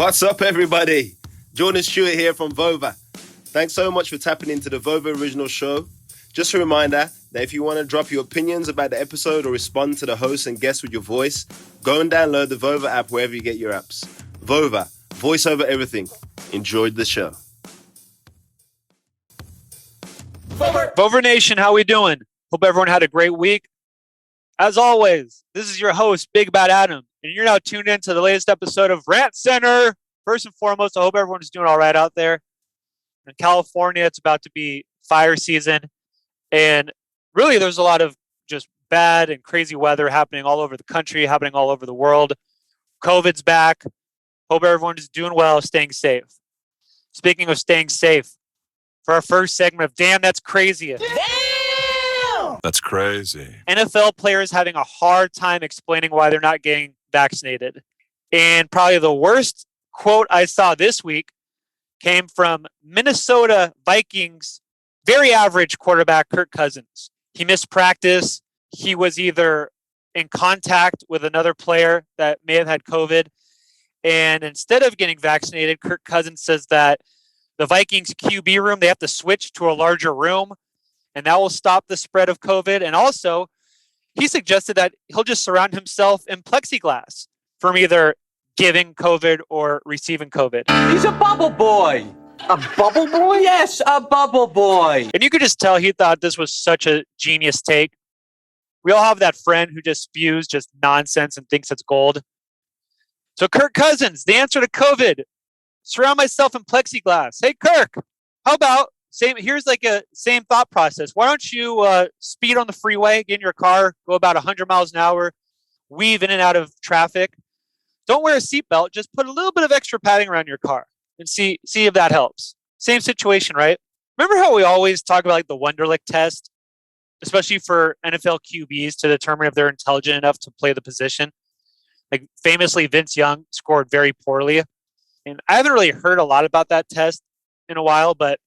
What's up, everybody? Jordan Stewart here from Vover. Thanks so much for tapping into the Vover original show. Just a reminder that if you want to drop your opinions about the episode or respond to the host and guests with your voice, go and download the Vover app wherever you get your apps. Vover, voice over everything. Enjoyed the show. Vover Nation, how we doing? Hope everyone had a great week. As always, this is your host, Big Bad Adam, and you're now tuned in to the latest episode of Rant Center. First and foremost, I hope everyone is doing all right out there. In California, it's about to be fire season, and really there's a lot of just bad and crazy weather happening all over the country, happening all over the world. COVID's back. Hope everyone is doing well, staying safe. Speaking of staying safe, for our first segment of Damn, That's Crazy. Damn! That's crazy. NFL players having a hard time explaining why they're not getting vaccinated. And probably the worst quote I saw this week came from Minnesota Vikings very average quarterback Kirk Cousins. He missed practice. He was either in contact with another player that may have had COVID. And instead of getting vaccinated, Kirk Cousins says that the Vikings QB room, they have to switch to a larger room, and that will stop the spread of COVID. And also, he suggested that he'll just surround himself in plexiglass from either giving COVID or receiving COVID. He's a bubble boy. A bubble boy? Yes, a bubble boy. And you could just tell he thought this was such a genius take. We all have that friend who just spews just nonsense and thinks it's gold. So Kirk Cousins, the answer to COVID, surround myself in plexiglass. Hey, Kirk, how about here's like a same thought process. Why don't you speed on the freeway, get in your car, go about 100 miles an hour, weave in and out of traffic. Don't wear a seatbelt. Just put a little bit of extra padding around your car and see if that helps. Same situation, right? Remember how we always talk about like the Wonderlic test, especially for NFL QBs to determine if they're intelligent enough to play the position? Like famously, Vince Young scored very poorly. And I haven't really heard a lot about that test in a while, but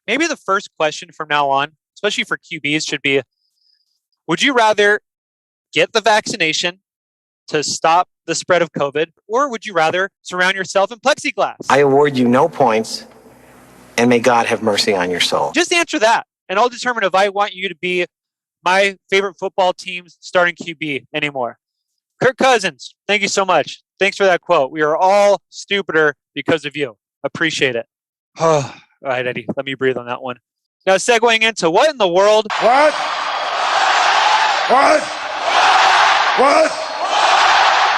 maybe the first question from now on, especially for QBs, should be, would you rather get the vaccination to stop the spread of COVID, or would you rather surround yourself in plexiglass? I award you no points, and may God have mercy on your soul. Just answer that, and I'll determine if I want you to be my favorite football team's starting QB anymore. Kirk Cousins, thank you so much. Thanks for that quote. We are all stupider because of you. Appreciate it. All right, Eddie, let me breathe on that one. Now, segueing into what in the world? What?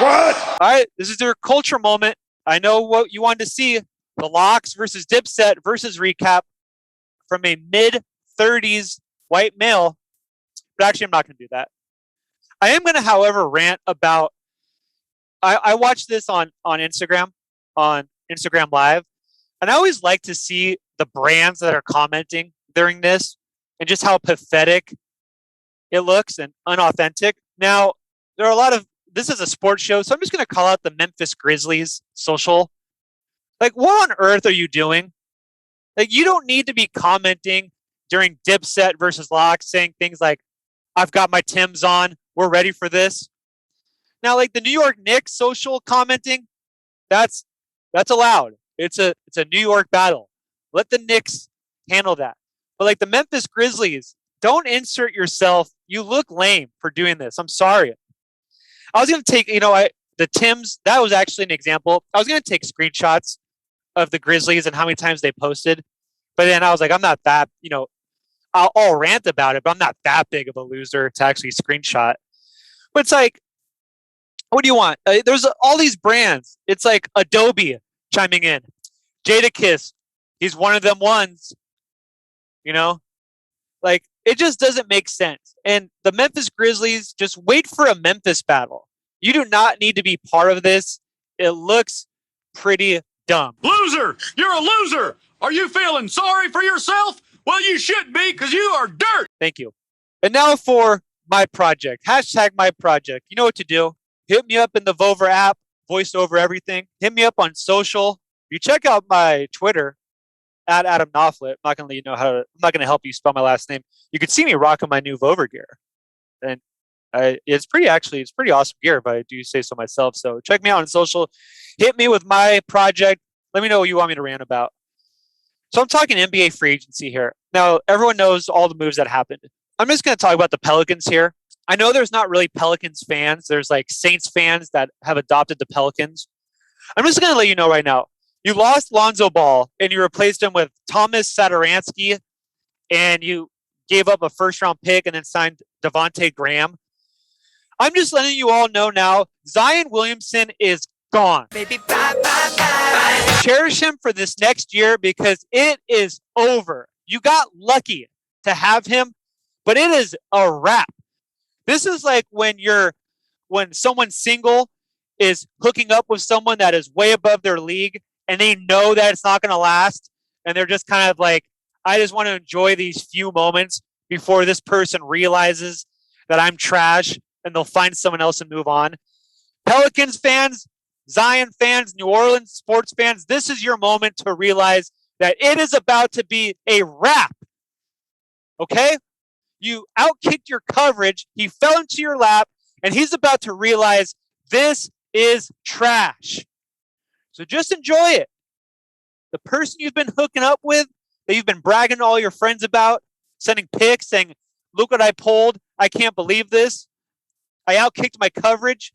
All right, this is your culture moment. I know what you wanted to see. The Lox versus Dipset versus recap from a mid-30s white male. But actually, I'm not going to do that. I am going to, however, rant about... I watched this on Instagram Live, and I always like to see the brands that are commenting during this and just how pathetic it looks and unauthentic. Now, there are a lot of... This is a sports show, so I'm just going to call out the Memphis Grizzlies social. Like, what on earth are you doing? Like, you don't need to be commenting during Dipset versus Lox saying things like, I've got my Timbs on, we're ready for this. Now, like the New York Knicks social commenting, that's allowed. It's a New York battle. Let the Knicks handle that. But like the Memphis Grizzlies, don't insert yourself. You look lame for doing this. I'm sorry. I was going to take, the Timbs, that was actually an example. I was going to take screenshots of the Grizzlies and how many times they posted. But then I was like, I'm not that, I'll rant about it, but I'm not that big of a loser to actually screenshot. But it's like, what do you want? There's all these brands. It's like Adobe chiming in. Jadakiss, he's one of them ones. Like, it just doesn't make sense. And the Memphis Grizzlies, just wait for a Memphis battle. You do not need to be part of this. It looks pretty dumb. Loser! You're a loser! Are you feeling sorry for yourself? Well, you should be, because you are dirt! Thank you. And now for my project. Hashtag my project. You know what to do. Hit me up in the Vover app, voice over everything. Hit me up on social. You check out my Twitter, at Adam Knopflet. I'm not going to help you spell my last name. You can see me rocking my new Vover gear. And It's pretty awesome gear, if I do say so myself. So check me out on social. Hit me with my project. Let me know what you want me to rant about. So I'm talking NBA free agency here. Now, everyone knows all the moves that happened. I'm just going to talk about the Pelicans here. I know there's not really Pelicans fans. There's like Saints fans that have adopted the Pelicans. I'm just going to let you know right now. You lost Lonzo Ball and you replaced him with Thomas Satoransky, and you gave up a first-round pick and then signed Devontae Graham. I'm just letting you all know now, Zion Williamson is gone. Baby, bye, bye, bye. Cherish him for this next year because it is over. You got lucky to have him, but it is a wrap. This is like when someone single is hooking up with someone that is way above their league and they know that it's not going to last. And they're just kind of like, I just want to enjoy these few moments before this person realizes that I'm trash and they'll find someone else and move on. Pelicans fans, Zion fans, New Orleans sports fans, this is your moment to realize that it is about to be a wrap. Okay? You outkicked your coverage. He fell into your lap, and he's about to realize this is trash. So just enjoy it. The person you've been hooking up with, that you've been bragging to all your friends about, sending pics saying, look what I pulled. I can't believe this. I outkicked my coverage.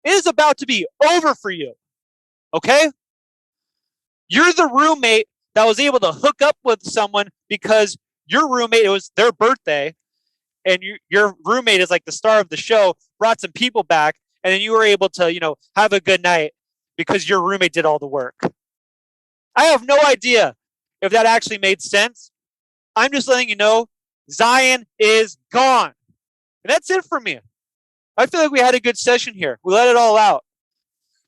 It is about to be over for you. Okay? You're the roommate that was able to hook up with someone because your roommate, it was their birthday, and your roommate is like the star of the show, brought some people back, and then you were able to, have a good night because your roommate did all the work. I have no idea if that actually made sense. I'm just letting you know, Zion is gone. And that's it for me. I feel like we had a good session here. We let it all out.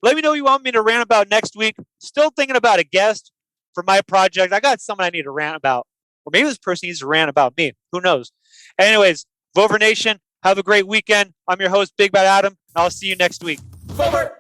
Let me know what you want me to rant about next week. Still thinking about a guest for my project. I got someone I need to rant about. Or maybe this person needs to rant about me. Who knows? Anyways, Vover Nation, have a great weekend. I'm your host, Big Bad Adam, and I'll see you next week. Vover!